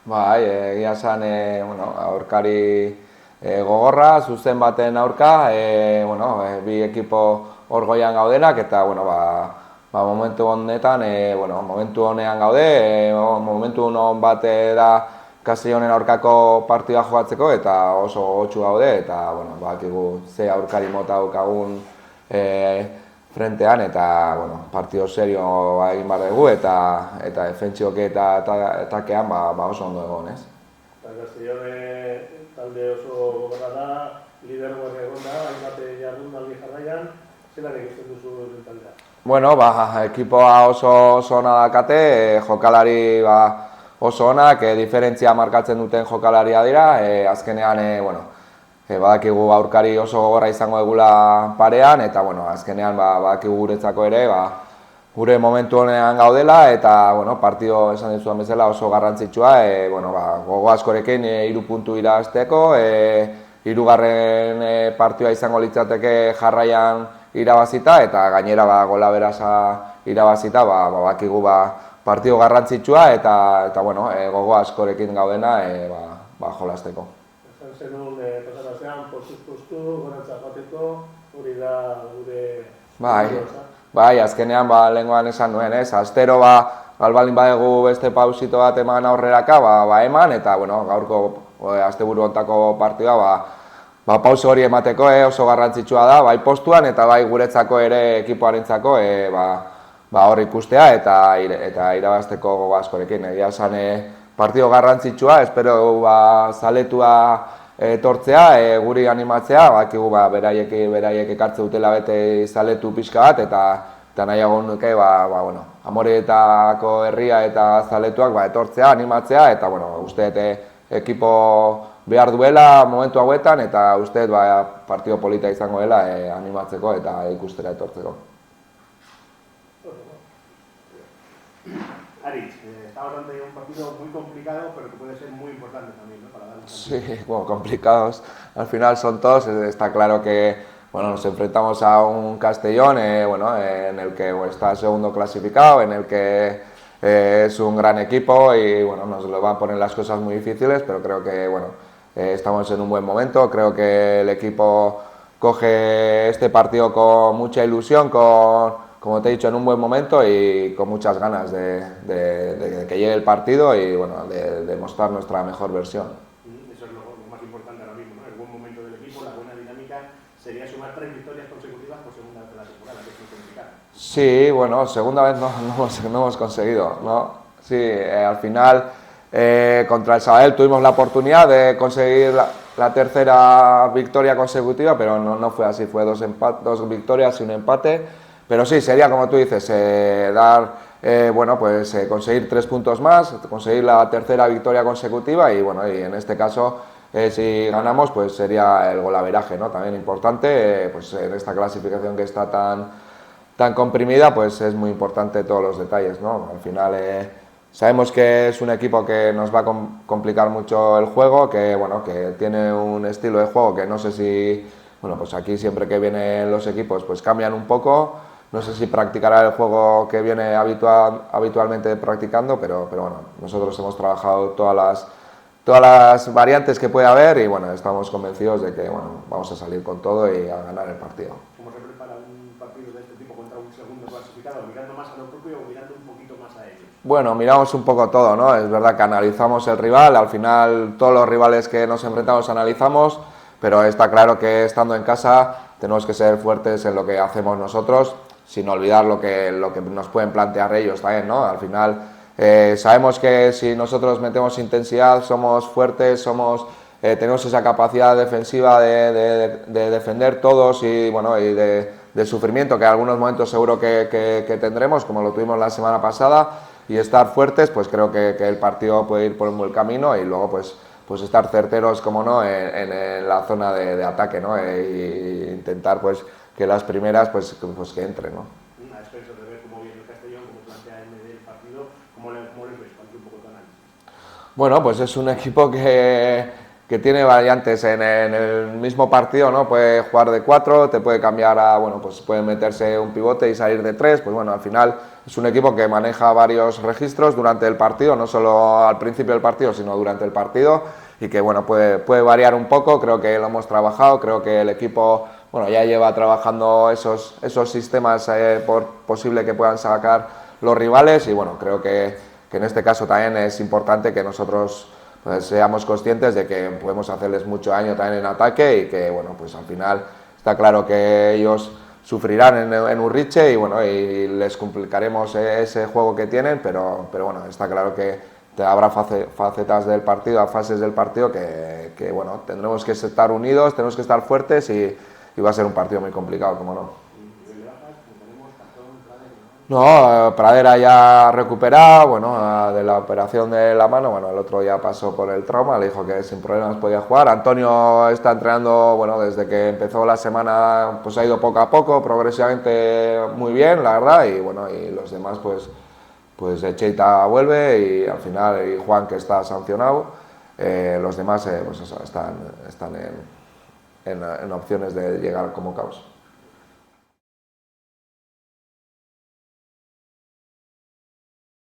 Bai, egia esan, bueno, aurkari gogorra, zuzen baten aurka, bi ekipo hor goian gaudenak, eta, bueno, momentu honetan, momentu honean gaude, momentu honen bat da Castellonen aurkako partida jokatzeko, eta oso gogotsu gaude, eta, bueno, bakigu ze aurkari mota daukagun frentean, eta, bueno, partido serio egin behar dugu, eta defentsiboke eta atakean oso ondo egon, ez? Castellone talde oso gogorra da, lidergoak egon da, hainbat jardunaldi jarraian, zelan ikusten duzu taldea? Bueno, ekipoa oso ona dakate, jokalari oso onak, diferentzia markatzen duten jokalaria dira, azkenean, badakigu aurkari oso gogorra izango egula parean, eta, azkenean, badakigu guretzako ere, gure momentu honean gaudela, eta, partido esan dizudan bezala oso garrantzitsua, gogo askorekin 3 puntu irabazteko, 3. Partioa izango litzateke jarraian irabazita, eta gainera gola berasa irabazita, badakigu partido garrantzitsua, eta gogo askorekin gaudena jolasteko. Esan zenun, pasarazean, postuz-postu, gorantza joateko, hori da gure... Bai, azkenean lehengoan esan nuen, ez? Astero galbalin badegu beste pausito bat eman aurreraka, eman, eta gaurko asteburu hontako partidua pauso hori emateko oso garrantzitsua da, bai postuan eta bai guretzako ere ekipoarentzako hor ikustea eta irabazteko gogo askorekin. Egia esan partido garrantzitsua, espero zaletua etortzea, guri animatzea, bakigu beraiek ekartze dutela bete zaletu pixka bat, eta nahiago nuke Amoretako herria eta zaletuak etortzea, animatzea, eta uste ekipo behar duela momentu hauetan, eta uste partido polita izango dela animatzeko eta ikustera etortzeko. Aritz, estamos ante un partido muy complicado, pero que puede ser muy importante también, ¿no? Para dar un cambio. Sí, complicados al final son todos. Está claro que nos enfrentamos a un Castellón en el que está segundo clasificado, en el que es un gran equipo y nos lo van a poner las cosas muy difíciles, pero creo que estamos en un buen momento. Creo que el equipo coge este partido con mucha ilusión, como te he dicho, en un buen momento y con muchas ganas de que llegue el partido y de demostrar nuestra mejor versión. Eso es lo más importante ahora mismo, ¿no? El buen momento del equipo, la buena dinámica, sería sumar 3 victorias consecutivas por segunda vez de la temporada, que es muy complicado. Sí, segunda vez no hemos conseguido, ¿no? Sí, al final contra el Sabadell tuvimos la oportunidad de conseguir la 3ª victoria consecutiva, pero no fue así, fue 2 victorias y un empate. Pero sí, sería como tú dices, conseguir 3 puntos más, conseguir la 3ª victoria consecutiva y en este caso, si ganamos, pues sería el golaveraje, ¿no? También importante, en esta clasificación que está tan comprimida, pues es muy importante todos los detalles, ¿no? Al final sabemos que es un equipo que nos va a complicar mucho el juego, que tiene un estilo de juego que no sé si, aquí siempre que vienen los equipos pues cambian un poco. No sé si practicará el juego que viene habitualmente practicando, pero nosotros hemos trabajado todas las variantes que puede haber y estamos convencidos de que vamos a salir con todo y a ganar el partido. ¿Cómo se prepara un partido de este tipo contra un segundo clasificado? ¿Mirando más a lo propio o mirando un poquito más a ellos? Miramos un poco todo, ¿no? Es verdad que analizamos el rival, al final todos los rivales que nos enfrentamos analizamos, pero está claro que estando en casa tenemos que ser fuertes en lo que hacemos nosotros, sin olvidar lo que nos pueden plantear ellos también, ¿no? Al final sabemos que si nosotros metemos intensidad, somos fuertes, tenemos esa capacidad defensiva de defender todos y de sufrimiento que en algunos momentos seguro que tendremos, como lo tuvimos la semana pasada, y estar fuertes, pues creo que el partido puede ir por un buen camino y luego pues estar certeros, como no, en la zona de ataque, ¿no? E intentar que las primeras pues que entren, ¿no? A expenso de ver cómo viene el Castellón, cómo plantea el partido, ¿cómo les ves? ¿Cuál es un poco tu análisis? Pues es un equipo que que tiene variantes en el mismo partido, ¿no? Puede jugar de 4, te puede cambiar a, bueno, pues puede meterse un pivote y salir de 3, pues bueno, al final es un equipo que maneja varios registros durante el partido, no solo al principio del partido, sino durante el partido, y que bueno, puede variar un poco. Creo que lo hemos trabajado, creo que el equipo, bueno, ya lleva trabajando esos sistemas por posible que puedan sacar los rivales, y bueno, creo que en este caso también es importante que nosotros pues seamos conscientes de que podemos hacerles mucho daño también en ataque, y que bueno, pues al final está claro que ellos sufrirán en Urriche, y bueno, y les complicaremos ese juego que tienen, pero bueno, está claro que habrá facetas del partido, fases del partido que bueno, tendremos que estar unidos, tenemos que estar fuertes, y va a ser un partido muy complicado, como no. No, Pradera ya recuperado, bueno, de la operación de la mano, bueno, el otro ya pasó por el trauma, le dijo que sin problemas podía jugar. Antonio está entrenando, bueno, desde que empezó la semana, pues ha ido poco a poco, progresivamente muy bien, la verdad, y bueno, y los demás, pues Cheita vuelve, y al final, y Juan, que está sancionado, los demás, pues eso, están en opciones de llegar como caos.